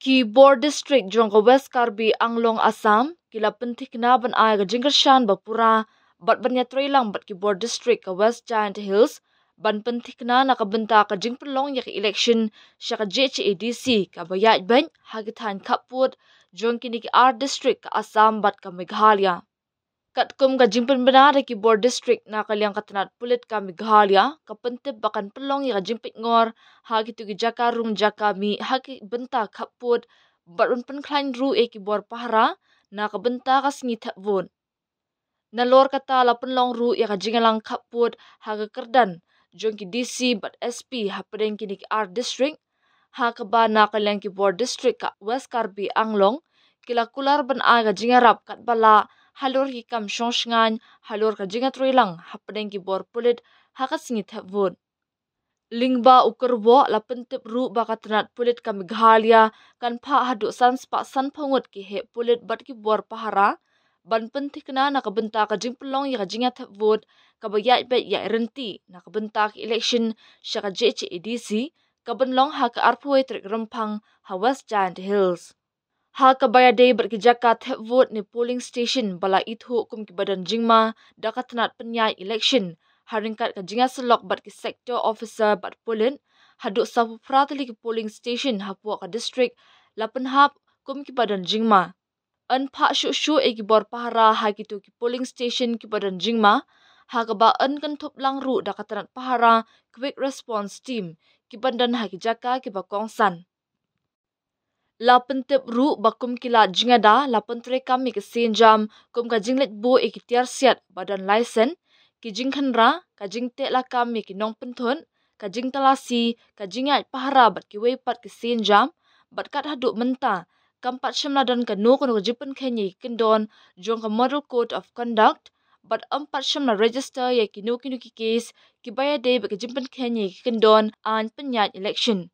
Ki Bor District jong ka West Karbi Anglong Assam kila pentik na ban ay ka jingkershan bapura bat banyatroy lang bat ki Bor District ka West Giant Hills ban pentik na nakabenta ka jingperlong ya ka election siya ka JHADC ka bayat ban hagitan kaput jong kini ki R District ka Assam bat ka Meghalaya. Katkum ka jingpen benada ki Bor District na kalyang katanat pulit ka Meghalaya kapentip bakan pelong ya ka jingpit ngor hagi tu ki jaka rung jaka mi hagi benta kaput batun penklan ru ki Bor Pahara na ka benta ka singi tapvon. Nalor kata la penlong ru ya ka jingalang kaput haga kerdan jong ki DC bat SP hapadeng kini ki R District ha ka ba na kalyang ki Bor District ka West Karbi Anglong kila kular ban aga jingarap kat bala halor ki kam shonsngan halor ka jingat lang hapadeng ki Bor pulit haka singit havon. Lingba ukerbo la pentip ru baka tenat pulit ka Meghalaya kan pa hadu sanspa san pangut ki he pulit bat ki Bor Pahara ban pentik na nakabenta ka jingpelong ya ka jingat havon ka bayat bet ya renti nakabenta ki election siya ka JHADC ka benlong haka arpuwe trik rempang ha West Giant Hills. Ha kabaya day berkejaka vote ni polling station bala itu kum ki badan jingma dakat tenat penyai election haringkat ka jinga selok bat ki sector officer bat polin haduk sapu pratali ki polling station hapua ka district lapen hap kum ki badan jingma an pa shu ki Bor Pahara ha ki tu ki polling station ki badan jingma ha ka ba an kan thop lang ru dakat tenat Pahara quick response team ki bandan ha ki jaka ki bakongsan. La pentip ru bakum kila jingada la pentre kami ke senjam kum ka jinglet bo ki tiar siat badan lisen ki jingkhanra ka jingte la kami ki nong penthun ka jingtalasi ka jingat Pahara bat ki weipat ki senjam bat kat haduk menta kampat shimla dan ka no kono jipen khenyi kindon jong ka model code of conduct bat empat shimla register ya ki no ki case ki baya de ba ka jipen khenyi kindon an penyat election.